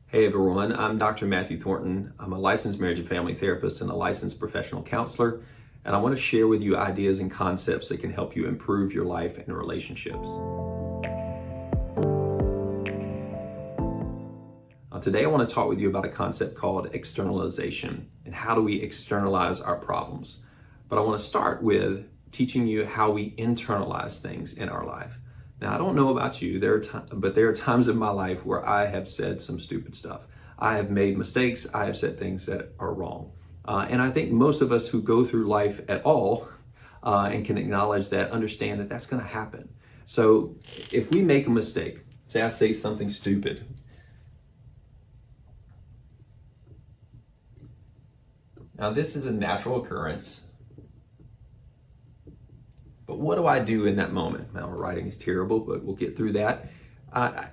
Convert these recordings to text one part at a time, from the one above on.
Hey everyone, I'm Dr. Matthew Thornton. I'm a licensed marriage and family therapist and a licensed professional counselor, and I want to share with you ideas and concepts that can help you improve your life and relationships. Today I want to talk with you about a concept called externalization and how do we externalize our problems. But I want to start with teaching you how we internalize things in our life. Now, I don't know about you, but there are times in my life where I have said some stupid stuff. I have made mistakes. I have said things that are wrong. And I think most of us who go through life at all and can acknowledge that, understand that that's going to happen. So if we make a mistake, say I say something stupid, now this is a natural occurrence. But what do I do in that moment? Now, my writing is terrible, but we'll get through that. I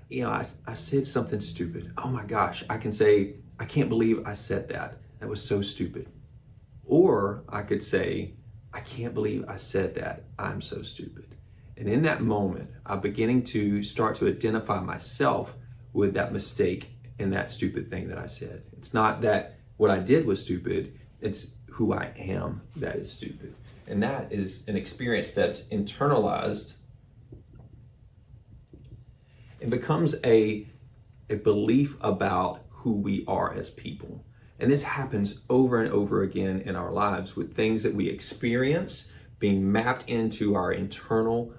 said something stupid. Oh my gosh, I can say, I can't believe I said that. That was so stupid. Or I could say, I can't believe I said that. I'm so stupid. And in that moment, I'm beginning to start to identify myself with that mistake and that stupid thing that I said. It's not that what I did was stupid, it's who I am that is stupid. And that is an experience that's internalized and becomes a belief about who we are as people. And this happens over and over again in our lives with things that we experience being mapped into our internal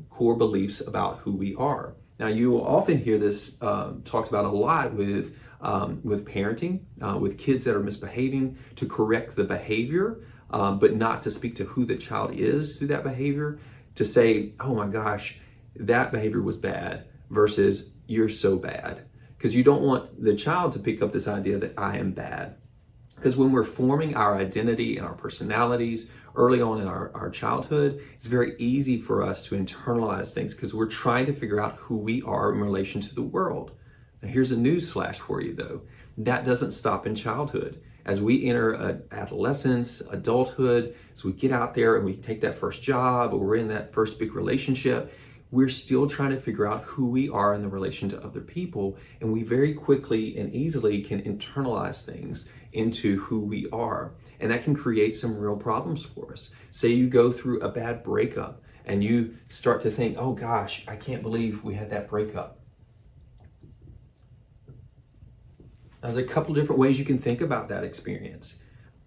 core beliefs about who we are. Now, you will often hear this talked about a lot with parenting, with kids that are misbehaving, to correct the behavior. But not to speak to who the child is through that behavior, to say, oh my gosh, that behavior was bad versus you're so bad. Because you don't want the child to pick up this idea that I am bad. Because when we're forming our identity and our personalities early on in our childhood, it's very easy for us to internalize things because we're trying to figure out who we are in relation to the world. Now, here's a news flash for you though. That doesn't stop in childhood. As we enter adolescence, adulthood, as we get out there and we take that first job or we're in that first big relationship, we're still trying to figure out who we are in the relation to other people. And we very quickly and easily can internalize things into who we are. And that can create some real problems for us. Say you go through a bad breakup and you start to think, oh gosh, I can't believe we had that breakup. There's a couple different ways you can think about that experience.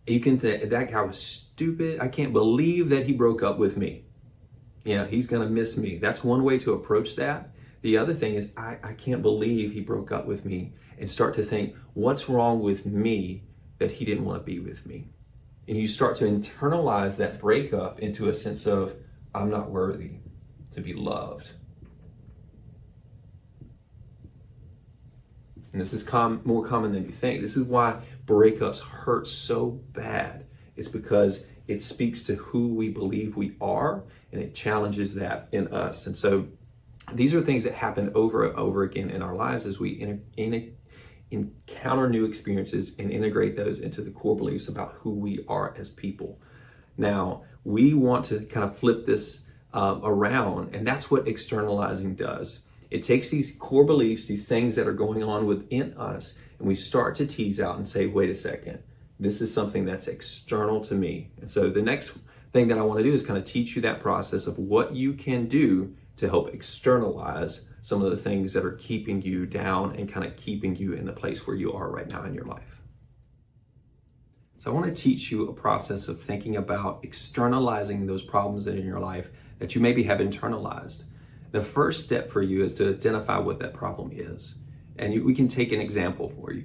You can think, that guy was stupid. I can't believe that he broke up with me. He's gonna miss me. That's one way to approach that. The other thing is, I can't believe he broke up with me, and start to think, what's wrong with me that he didn't want to be with me? And you start to internalize that breakup into a sense of, I'm not worthy to be loved. And this is more common than you think. This is why breakups hurt so bad. It's because it speaks to who we believe we are, and it challenges that in us. And so these are things that happen over and over again in our lives as we encounter new experiences and integrate those into the core beliefs about who we are as people. Now, we want to kind of flip this around, and that's what externalizing does. It takes these core beliefs, these things that are going on within us, and we start to tease out and say, wait a second, this is something that's external to me. And so the next thing that I want to do is kind of teach you that process of what you can do to help externalize some of the things that are keeping you down and kind of keeping you in the place where you are right now in your life. So I want to teach you a process of thinking about externalizing those problems that are in your life that you maybe have internalized. The first step for you is to identify what that problem is. And we can take an example for you.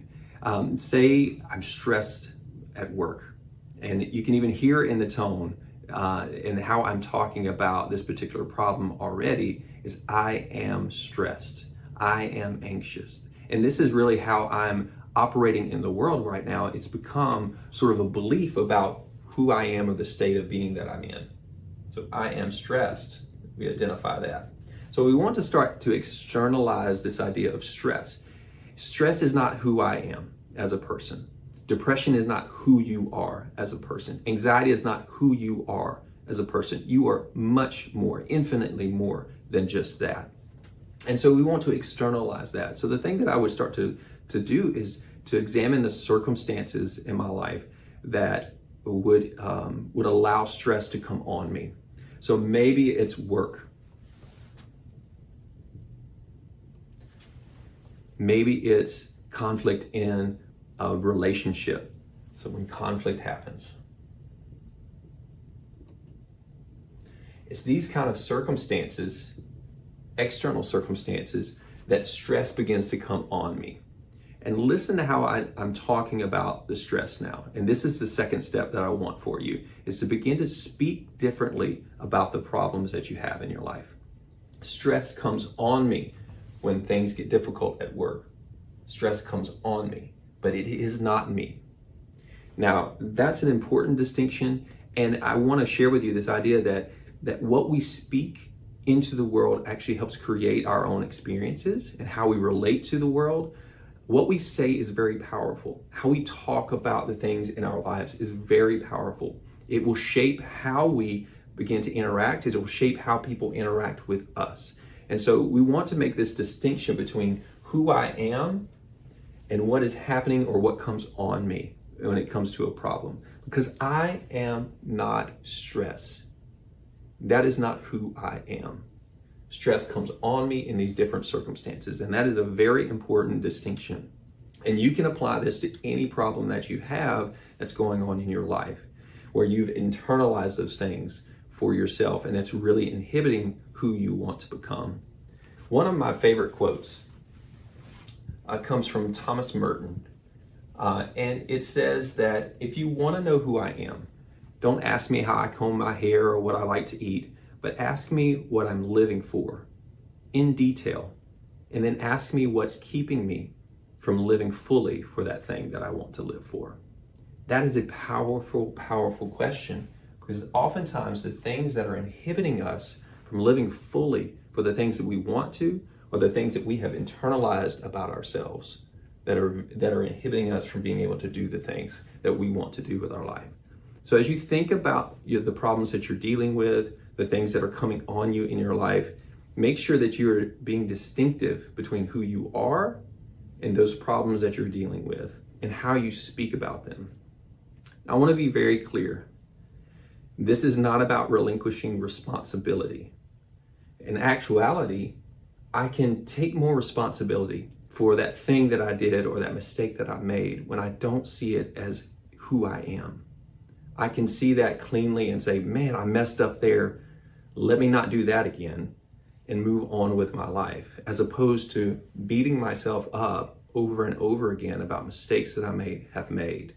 Say I'm stressed at work, and you can even hear in the tone and how I'm talking about this particular problem already is I am stressed. I am anxious. And this is really how I'm operating in the world right now. It's become sort of a belief about who I am or the state of being that I'm in. So I am stressed. We identify that. So we want to start to externalize this idea of stress. Stress is not who I am as a person. Depression is not who you are as a person. Anxiety is not who you are as a person. You are much more, infinitely more than just that. And so we want to externalize that. So the thing that I would start to to do is to examine the circumstances in my life that would allow stress to come on me. So maybe it's work. Maybe it's conflict in a relationship. So when conflict happens. It's these kind of circumstances, external circumstances, that stress begins to come on me. And listen to how I'm talking about the stress now. And this is the second step that I want for you, is to begin to speak differently about the problems that you have in your life. Stress comes on me when things get difficult at work. Stress comes on me, but it is not me. Now, that's an important distinction. And I want to share with you this idea that what we speak into the world actually helps create our own experiences and how we relate to the world. What we say is very powerful. How we talk about the things in our lives is very powerful. It will shape how we begin to interact. It will shape how people interact with us. And so we want to make this distinction between who I am and what is happening or what comes on me when it comes to a problem. Because I am not stress. That is not who I am. Stress comes on me in these different circumstances, and that is a very important distinction. And you can apply this to any problem that you have that's going on in your life, where you've internalized those things for yourself, and that's really inhibiting who you want to become. One of my favorite quotes comes from Thomas Merton, and it says that if you want to know who I am, don't ask me how I comb my hair or what I like to eat, but ask me what I'm living for in detail, and then ask me what's keeping me from living fully for that thing that I want to live for. That is a powerful, powerful question, because oftentimes the things that are inhibiting us from living fully for the things that we want to, or the things that we have internalized about ourselves that are inhibiting us from being able to do the things that we want to do with our life. So as you think about the problems that you're dealing with, the things that are coming on you in your life, make sure that you're being distinctive between who you are and those problems that you're dealing with and how you speak about them. I want to be very clear. This is not about relinquishing responsibility. In actuality, I can take more responsibility for that thing that I did or that mistake that I made when I don't see it as who I am. I can see that cleanly and say, man, I messed up there. Let me not do that again and move on with my life, as opposed to beating myself up over and over again about mistakes that I may have made.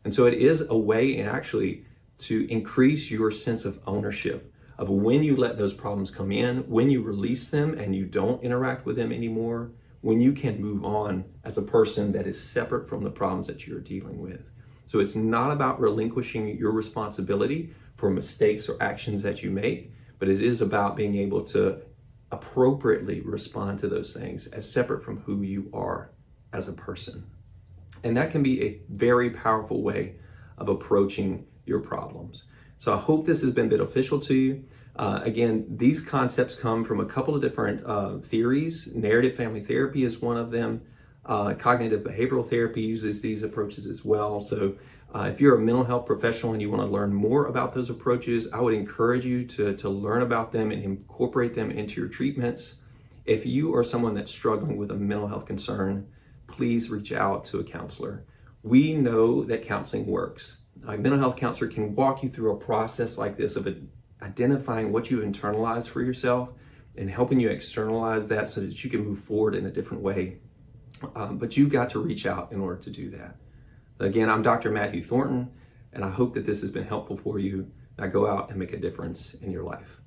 And so it is a way actually to increase your sense of ownership of when you let those problems come in, when you release them and you don't interact with them anymore, when you can move on as a person that is separate from the problems that you're dealing with. So it's not about relinquishing your responsibility for mistakes or actions that you make, but it is about being able to appropriately respond to those things as separate from who you are as a person. And that can be a very powerful way of approaching your problems. So I hope this has been beneficial to you. Again, these concepts come from a couple of different theories. Narrative family therapy is one of them. Cognitive behavioral therapy uses these approaches as well. So if you're a mental health professional and you want to learn more about those approaches, I would encourage you to learn about them and incorporate them into your treatments. If you are someone that's struggling with a mental health concern, please reach out to a counselor. We know that counseling works. A mental health counselor can walk you through a process like this of identifying what you've internalized for yourself and helping you externalize that so that you can move forward in a different way. But you've got to reach out in order to do that. So again, I'm Dr. Matthew Thornton, and I hope that this has been helpful for you. Now go out and make a difference in your life.